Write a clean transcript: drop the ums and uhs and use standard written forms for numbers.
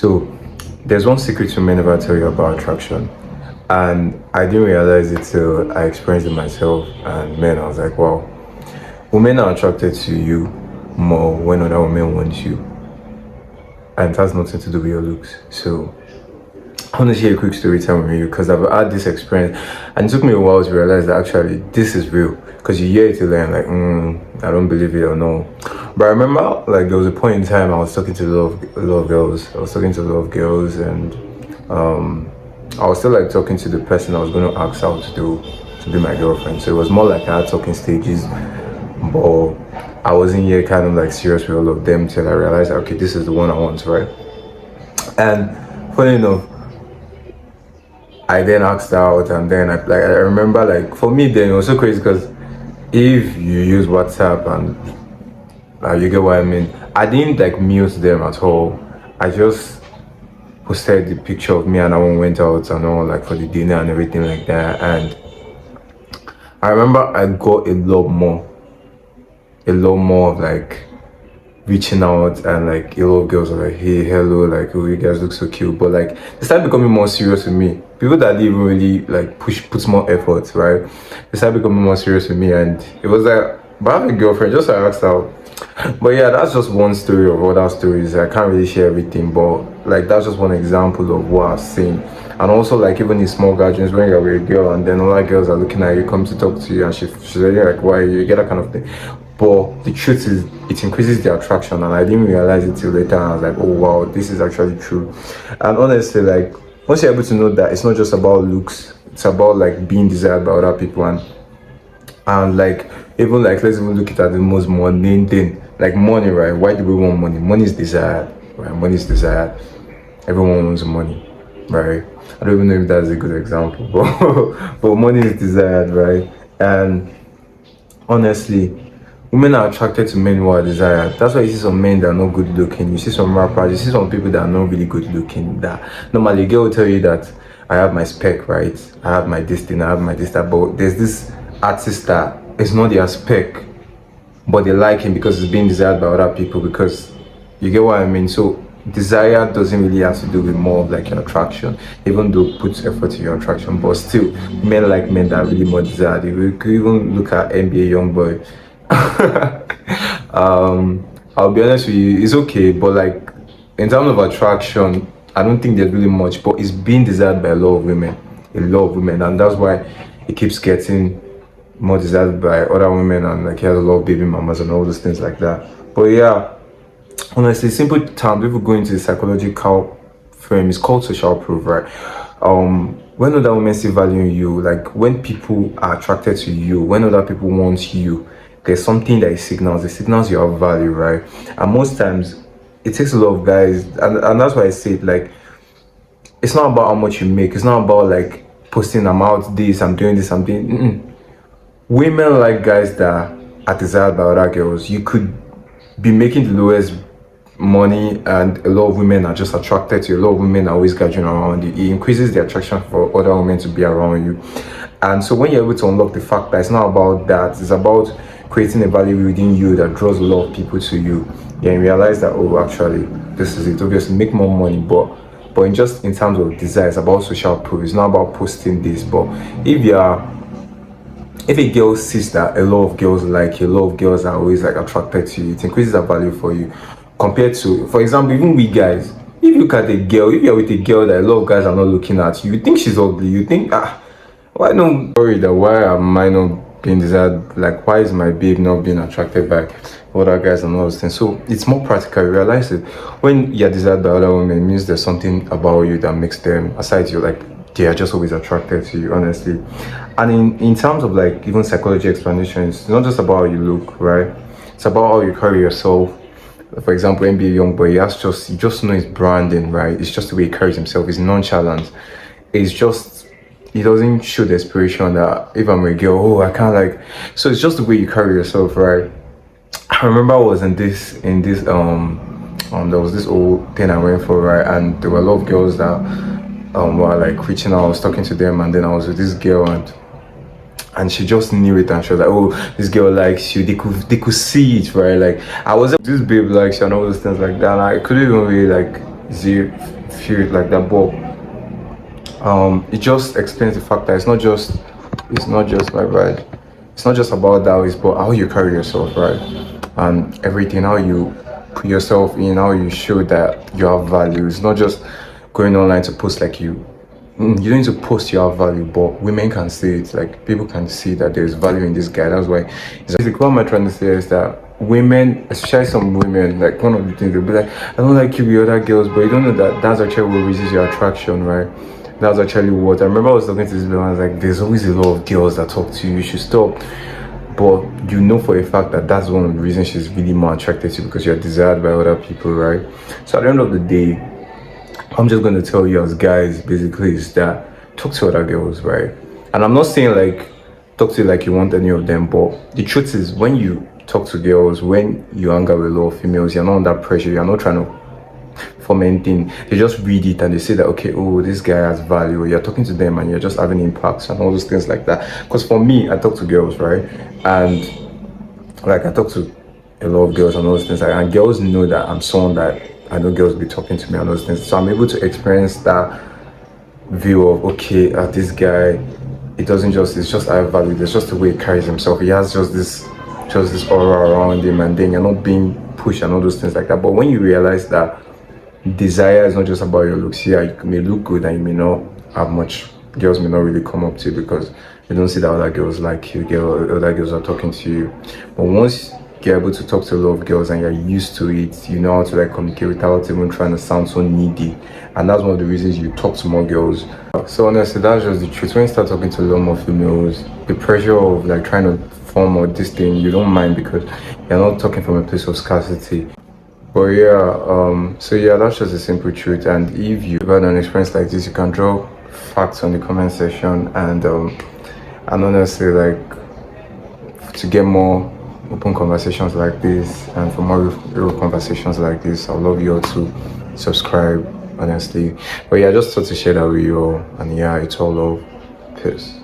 So there's one secret to men never tell you about attraction. And I didn't realize it till I experienced it myself. And man, I was like, wow, women are attracted to you more when other women want you. And it has nothing to do with your looks. So I want to share a quick story time with you because I've had this experience and it took me a while to realize that actually this is real. Because you hear it to learn like, I don't believe it or no. But I remember like there was a point in time I was talking to a lot of girls. I was talking to a lot of girls and I was still like talking to the person I was going to ask out to be my girlfriend. So it was more like I had talking stages, but I wasn't yet kind of like serious with all of them till I realized, okay, this is the one I want, right? And funny enough, I then asked her out, and then I remember like for me then it was so crazy because if you use WhatsApp and you get what I mean, I didn't like mute them at all. I just posted the picture of me and I went out and all like for the dinner and everything like that. And I remember I got a lot more of like reaching out, and like a lot of girls were like, hey, hello, like, oh, you guys look so cute. But like they started becoming more serious with me. People that didn't even really like put more effort, right? They started becoming more serious with me, and it was like, but I have a girlfriend, just so I asked out. But yeah, that's just one story of other stories. I can't really share everything, but like that's just one example of what I've seen. And also like even in small gatherings when you're with a girl and then other girls are looking at you, come to talk to you, and she's really like, why you get that kind of thing. But the truth is it increases the attraction, and I didn't realize it till later, and I was like, oh wow, this is actually true. And honestly, like once you're able to know that it's not just about looks, it's about like being desired by other people, and like even like let's even look at the most mundane thing, like money, right? Why do we want money? Money is desired, right? Money is desired. Everyone wants money, right? I don't even know if that's a good example, but money is desired, right? And honestly, women are attracted to men who are desired. That's why you see some men that are not good looking. You see some rappers, you see some people that are not really good looking. That normally a girl will tell you that I have my spec, right? I have my this thing, I have my this, that. But there's this artist that it's not their spec, but they like him because he's being desired by other people, because you get what I mean. So desire doesn't really have to do with more of like your attraction, even though it puts effort to your attraction, but still men like men that are really more desired. You could even look at NBA Youngboy. I'll be honest with you, it's okay, but like in terms of attraction, I don't think there's really much, but it's being desired by a lot of women, and that's why it keeps getting more desired by other women, and like he has a lot of baby mamas and all those things like that. But yeah, honestly, simple terms, if we go into the psychological frame, it's called social proof, right? When other women see value in you, like when people are attracted to you, when other people want you, there's something that it signals you have value, right? And most times it takes a lot of guys, and that's why I say it, like it's not about how much you make, it's not about like posting I'm out this, I'm doing this, I'm doing women like guys that are desired by other girls. You could be making the lowest money and a lot of women are just attracted to you. A lot of women are always gathering around you. It increases the attraction for other women to be around you. And so when you're able to unlock the fact that it's not about that, it's about creating a value within you that draws a lot of people to you, then you realize that, oh, actually this is it. Obviously make more money, but in terms of desire, it's about social proof. It's not about posting this. But if a girl sees that a lot of girls like you, a lot of girls are always like attracted to you, it increases that value for you. Compared to, for example, even we guys, if you look at a girl, if you're with a girl that a lot of guys are not looking at, you think she's ugly, you think, why not worry that why am I not being desired? Like, why is my babe not being attracted by other guys and all those things? So it's more practical. You realize it when you're desired by other women, it means there's something about you that makes them, aside you, like they are just always attracted to you, honestly. And in terms of like even psychology explanations, it's not just about how you look, right? It's about how you carry yourself. For example, NBA Youngboy, you just know his branding, right? It's just the way he carries himself. He's nonchalant. It's just, he doesn't show the aspiration that if I'm a girl, oh, I can't like. So it's just the way you carry yourself, right? I remember I was in this there was this old thing I went for, right? And there were a lot of girls that were like reaching out. I was talking to them, and then I was with this girl, and she just knew it, and she was like, oh, this girl likes you. They could see it, right? Like I was this babe likes you and all those things like that, and I couldn't even really like easy feel like that, but it just explains the fact that it's not just like right, it's not just about that, it's about how you carry yourself, right? And everything, how you put yourself in, how you show that you have value. It's not just going online to post like you don't need to post your value, but women can see it. Like people can see that there's value in this guy. That's why it's like what I'm trying to say is that women, especially some women, like one of the things they'll be like, I don't like you with other girls, but you don't know that that's actually what raises your attraction, right? That's actually what I remember. I was talking to this girl, and I was like, there's always a lot of girls that talk to you. You should stop. But you know for a fact that that's one of the reasons she's really more attracted to you, because you're desired by other people, right? So at the end of the day, I'm just going to tell you as guys basically is that talk to other girls, right? And I'm not saying like talk to you like you want any of them, but the truth is when you talk to girls, when you hang out with a lot of females, you're not under pressure, you're not trying to form anything. They just read it and they say that okay, oh, this guy has value. You're talking to them and you're just having impacts and all those things like that. Because for me, I talk to girls, right? And like I talk to a lot of girls and all those things, and girls know that I'm someone that I know girls be talking to me and those things. So I'm able to experience that view of okay, this guy, it doesn't just it's just high value. There's just the way he carries himself. He has just this aura around him, and then you're not being pushed and all those things like that. But when you realize that desire is not just about your looks, yeah, you may look good and you may not have much. Girls may not really come up to you because they don't see that other girls like you, other girls are talking to you. But once you're able to talk to a lot of girls and you're used to it, you know how to like communicate without even trying to sound so needy, and that's one of the reasons you talk to more girls. So honestly, that's just the truth. When you start talking to a lot more females, the pressure of like trying to form or this thing, you don't mind because you're not talking from a place of scarcity. But yeah, so yeah, that's just a simple truth. And if you've had an experience like this, you can draw facts on the comment section, and honestly, like to get more open conversations like this and for more real conversations like this, I'd love you all to subscribe, honestly. But yeah, I just thought to share that with you all, and yeah, it's all love. Peace.